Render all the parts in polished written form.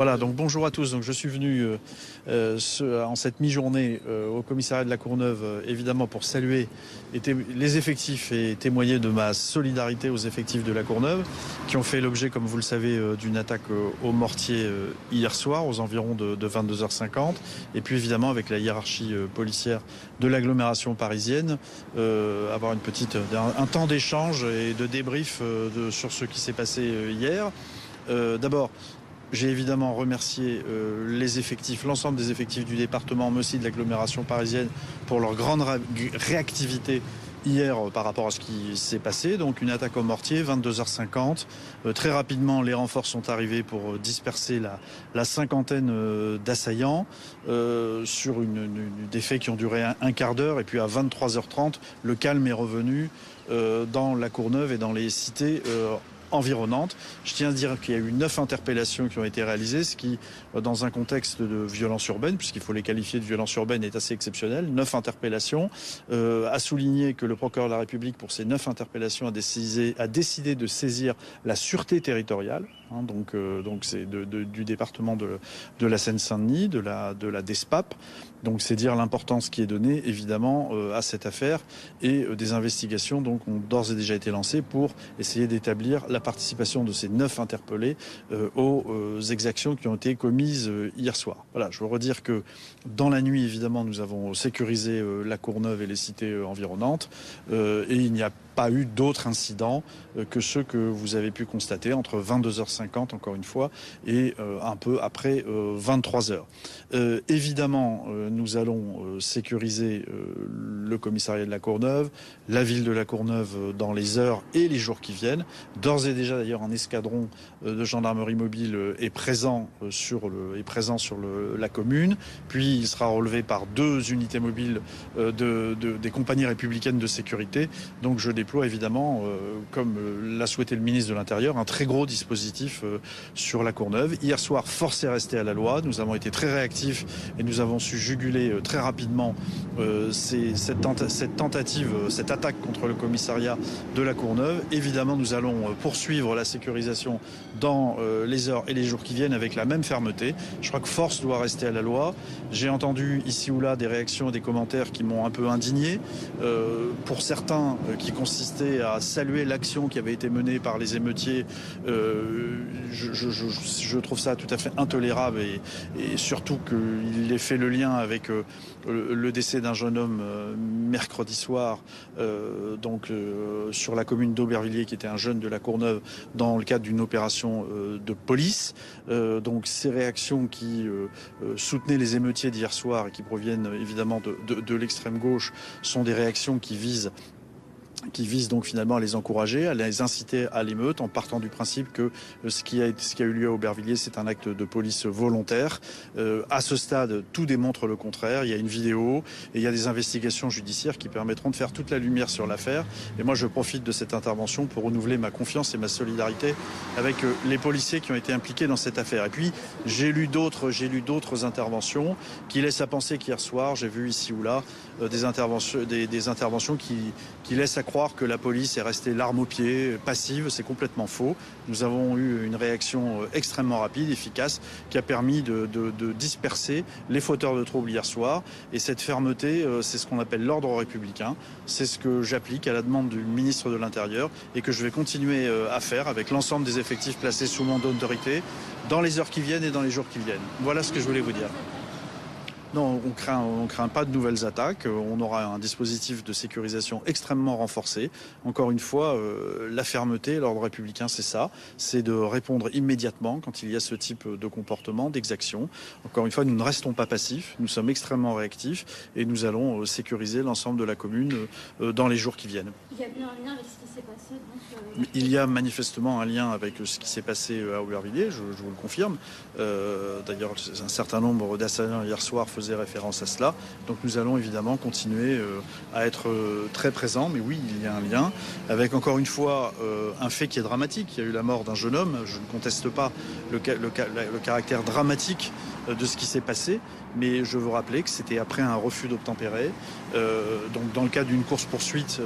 Voilà, donc bonjour à tous. Donc je suis venu en cette mi-journée au commissariat de la Courneuve, évidemment pour saluer les effectifs et témoigner de ma solidarité aux effectifs de la Courneuve, qui ont fait l'objet, comme vous le savez, d'une attaque au mortier hier soir, aux environs de 22h50. Et puis évidemment avec la hiérarchie policière de l'agglomération parisienne, avoir un temps d'échange et de débrief sur ce qui s'est passé hier. D'abord, j'ai évidemment remercié les effectifs, l'ensemble des effectifs du département, mais aussi de l'agglomération parisienne pour leur grande réactivité hier par rapport à ce qui s'est passé. Donc une attaque au mortier, 22h50. Très rapidement, les renforts sont arrivés pour disperser la cinquantaine d'assaillants sur des faits qui ont duré un quart d'heure. Et puis à 23h30, le calme est revenu dans la Courneuve et dans les cités environnantes. Je tiens à dire qu'il y a eu 9 interpellations qui ont été réalisées, ce qui, dans un contexte de violence urbaine, puisqu'il faut les qualifier de violence urbaine, est assez exceptionnel. 9 interpellations. À souligner que le procureur de la République, pour ces 9 interpellations, a décidé de saisir la sûreté territoriale. Donc c'est du département de la Seine-Saint-Denis, de la DESPAP. Donc c'est dire l'importance qui est donnée évidemment à cette affaire, et des investigations donc ont d'ores et déjà été lancées pour essayer d'établir la participation de ces 9 interpellés aux exactions qui ont été commises hier soir. Voilà, je veux redire que dans la nuit évidemment nous avons sécurisé la Courneuve et les cités environnantes, et il n'y a pas eu d'autres incidents que ceux que vous avez pu constater entre 22h50 encore une fois et un peu après 23h. Évidemment, nous allons sécuriser le commissariat de la Courneuve, la ville de la Courneuve dans les heures et les jours qui viennent. D'ores et déjà d'ailleurs un escadron de gendarmerie mobile est présent sur la commune, puis il sera relevé par 2 unités mobiles des compagnies républicaines de sécurité. Donc je déploie évidemment, comme l'a souhaité le ministre de l'Intérieur, un très gros dispositif sur la Courneuve. Hier soir, force est restée à la loi. Nous avons été très réactifs et nous avons su juguler très rapidement cette attaque contre le commissariat de la Courneuve. Évidemment, nous allons poursuivre la sécurisation dans les heures et les jours qui viennent avec la même fermeté. Je crois que force doit rester à la loi. J'ai entendu ici ou là des réactions et des commentaires qui m'ont un peu indigné. Pour certains qui consistaient à saluer l'action qui avait été menée par les émeutiers, je trouve ça tout à fait intolérable, et surtout qu'il ait fait le lien avec le décès d'un jeune homme mercredi soir sur la commune d'Aubervilliers, qui était un jeune de la Courneuve dans le cadre d'une opération de police. Donc ces réactions qui soutenaient les émeutiers d'hier soir et qui proviennent évidemment de l'extrême gauche sont des réactions qui visent donc finalement à les encourager, à les inciter à l'émeute, en partant du principe que ce qui a eu lieu à Aubervilliers, c'est un acte de police volontaire. À ce stade, tout démontre le contraire. Il y a une vidéo et il y a des investigations judiciaires qui permettront de faire toute la lumière sur l'affaire. Et moi, je profite de cette intervention pour renouveler ma confiance et ma solidarité avec les policiers qui ont été impliqués dans cette affaire. Et puis, j'ai lu d'autres interventions qui laissent à penser qu'hier soir, j'ai vu ici ou là des interventions qui laissent à croire que la police est restée l'arme au pied, passive. C'est complètement faux. Nous avons eu une réaction extrêmement rapide, efficace, qui a permis de disperser les fauteurs de troubles hier soir. Et cette fermeté, c'est ce qu'on appelle l'ordre républicain. C'est ce que j'applique à la demande du ministre de l'Intérieur et que je vais continuer à faire avec l'ensemble des effectifs placés sous mandat d'autorité dans les heures qui viennent et dans les jours qui viennent. Voilà ce que je voulais vous dire. Non, on craint pas de nouvelles attaques. On aura un dispositif de sécurisation extrêmement renforcé. Encore une fois, la fermeté, l'ordre républicain, c'est ça. C'est de répondre immédiatement quand il y a ce type de comportement, d'exaction. Encore une fois, nous ne restons pas passifs. Nous sommes extrêmement réactifs et nous allons sécuriser l'ensemble de la commune dans les jours qui viennent. Il y a bien un lien avec ce qui s'est passé donc, Il y a manifestement un lien avec ce qui s'est passé à Aubervilliers, je vous le confirme. D'ailleurs, un certain nombre d'assaillants hier soir faisait référence à cela. Donc nous allons évidemment continuer à être très présents. Mais oui, il y a un lien avec, encore une fois, un fait qui est dramatique. Il y a eu la mort d'un jeune homme. Je ne conteste pas le caractère dramatique de ce qui s'est passé. Mais je veux rappeler que c'était après un refus d'obtempérer. Donc dans le cadre d'une course-poursuite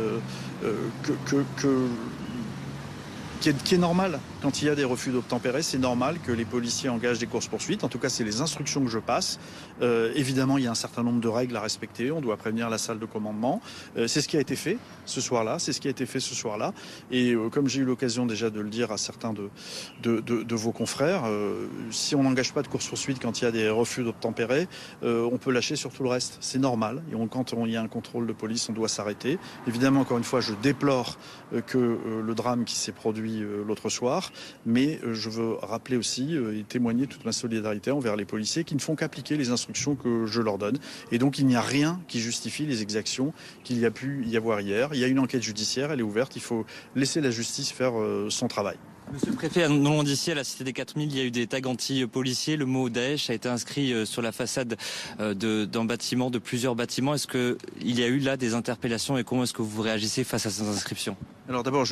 qui est normal. Quand il y a des refus d'obtempérer, c'est normal que les policiers engagent des courses-poursuites. En tout cas, c'est les instructions que je passe. Évidemment, il y a un certain nombre de règles à respecter. On doit prévenir la salle de commandement. C'est ce qui a été fait ce soir-là. C'est ce qui a été fait ce soir-là. Et comme j'ai eu l'occasion déjà de le dire à certains de vos confrères, si on n'engage pas de course-poursuite quand il y a des refus d'obtempérer, on peut lâcher sur tout le reste. C'est normal. Et quand il y a un contrôle de police, on doit s'arrêter. Évidemment, encore une fois, je déplore que le drame qui s'est produit l'autre soir, mais je veux rappeler aussi et témoigner toute ma solidarité envers les policiers qui ne font qu'appliquer les instructions que je leur donne. Et donc il n'y a rien qui justifie les exactions qu'il y a pu y avoir hier. Il y a une enquête judiciaire, elle est ouverte, il faut laisser la justice faire son travail. Monsieur le préfet, non loin d'ici, à la Cité des 4000, il y a eu des tags anti-policiers. Le mot Daesh a été inscrit sur la façade d'un bâtiment, de plusieurs bâtiments. Est-ce qu'il y a eu là des interpellations et comment est-ce que vous réagissez face à ces inscriptions ? Alors d'abord,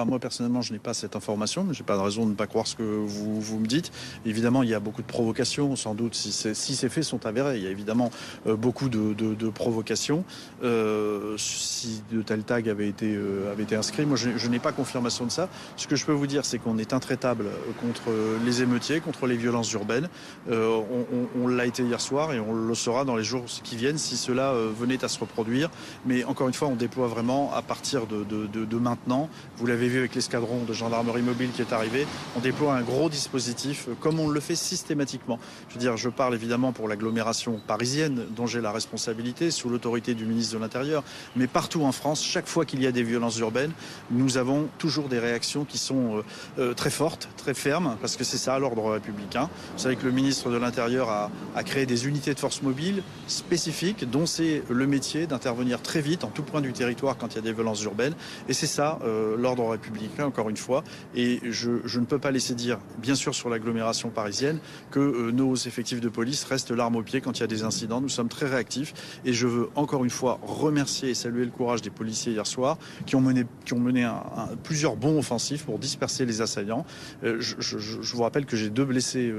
moi personnellement, je n'ai pas cette information, mais je n'ai pas de raison de ne pas croire ce que vous me dites. Évidemment, il y a beaucoup de provocations, sans doute, si ces faits sont avérés. Il y a évidemment beaucoup de provocations. Si de tels tags avaient été inscrits, moi je n'ai pas confirmation de ça. Ce que je peux vous dire, c'est qu'on est intraitable contre les émeutiers, contre les violences urbaines. On l'a été hier soir et on le sera dans les jours qui viennent si cela venait à se reproduire. Mais encore une fois, on déploie vraiment à partir de maintenant. Vous l'avez vu avec l'escadron de gendarmerie mobile qui est arrivé. On déploie un gros dispositif comme on le fait systématiquement. Je veux dire, je parle évidemment pour l'agglomération parisienne dont j'ai la responsabilité sous l'autorité du ministre de l'Intérieur. Mais partout en France, chaque fois qu'il y a des violences urbaines, nous avons toujours des réactions qui sont très fortes, très fermes, parce que c'est ça l'ordre républicain. Vous savez que le ministre de l'Intérieur a créé des unités de force mobile spécifiques dont c'est le métier d'intervenir très vite en tout point du territoire quand il y a des violences urbaines. Et c'est ça l'ordre républicain, encore une fois. Et je ne peux pas laisser dire, bien sûr sur l'agglomération parisienne, que nos effectifs de police restent l'arme au pied quand il y a des incidents. Nous sommes très réactifs et je veux encore une fois remercier et saluer le courage des policiers hier soir qui ont mené plusieurs bons offensifs pour disperser les assaillants. Je vous rappelle que j'ai deux blessés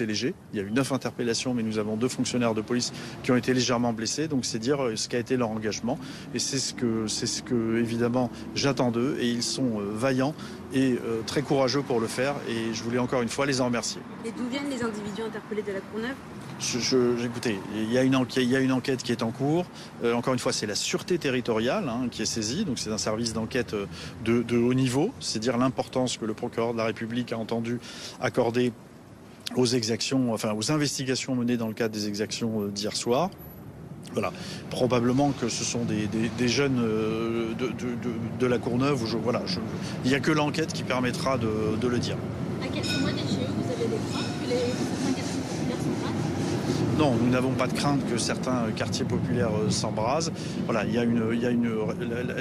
légers. Il y a eu 9 interpellations, mais nous avons 2 fonctionnaires de police qui ont été légèrement blessés. Donc c'est dire ce qu'a été leur engagement. Et c'est ce que évidemment, j'attends d'eux. Et ils sont vaillants et très courageux pour le faire. Et je voulais encore une fois les en remercier. Et d'où viennent les individus interpellés de la Courneuve ? Écoutez, il y a une enquête qui est en cours. Encore une fois, c'est la sûreté territoriale qui est saisie. Donc c'est un service d'enquête de haut niveau. C'est dire l'importance que le procureur de la République a entendu accorder aux investigations menées dans le cadre des exactions d'hier soir. Voilà, probablement que ce sont des jeunes de la Courneuve. Il n'y a que l'enquête qui permettra de le dire. À quelques mois des JO, vous avez des craintes que certains quartiers populaires s'embrasent ? Non, nous n'avons pas de crainte que certains quartiers populaires s'embrasent. Voilà,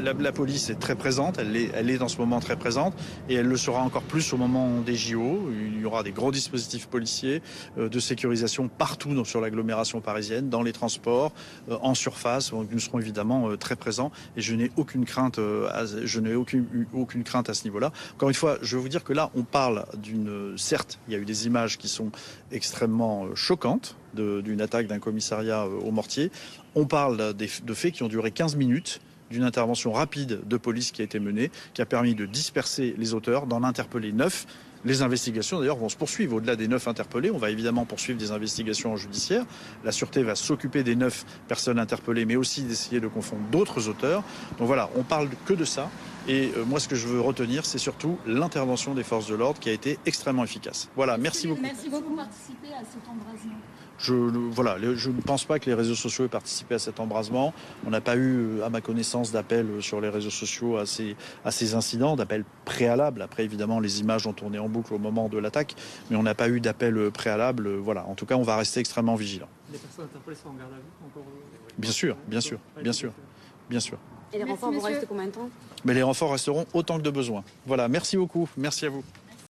la police est très présente, elle est en ce moment très présente et elle le sera encore plus au moment des JO. Il y aura des gros dispositifs policiers de sécurisation partout sur l'agglomération parisienne, dans les transports, en surface. Donc, nous serons évidemment très présents et je n'ai aucune crainte à ce niveau-là. Encore une fois, je veux vous dire que là, on parle certes, il y a eu des images qui sont extrêmement choquantes d'une attaque d'un commissariat au mortier. On parle de faits qui ont duré 15 minutes, d'une intervention rapide de police qui a été menée, qui a permis de disperser les auteurs, d'en interpeller 9. Les investigations, d'ailleurs, vont se poursuivre. Au-delà des 9 interpellés, on va évidemment poursuivre des investigations judiciaires. La Sûreté va s'occuper des 9 personnes interpellées, mais aussi d'essayer de confondre d'autres auteurs. Donc voilà, on parle que de ça. Et moi, ce que je veux retenir, c'est surtout l'intervention des forces de l'ordre qui a été extrêmement efficace. Voilà, merci beaucoup. Merci beaucoup pour participer à cet embrasement. Je ne pense pas que les réseaux sociaux aient participé à cet embrasement. On n'a pas eu, à ma connaissance, d'appel sur les réseaux sociaux à ces incidents, d'appel préalable. Après, évidemment, les images ont tourné en boucle au moment de l'attaque, mais on n'a pas eu d'appel préalable. Voilà. En tout cas, on va rester extrêmement vigilants. Les personnes interpellées sont en garde à vue encore ? Bien sûr. Et les renforts vont rester combien de temps ? Mais les renforts resteront autant que de besoin. Voilà, merci beaucoup. Merci à vous.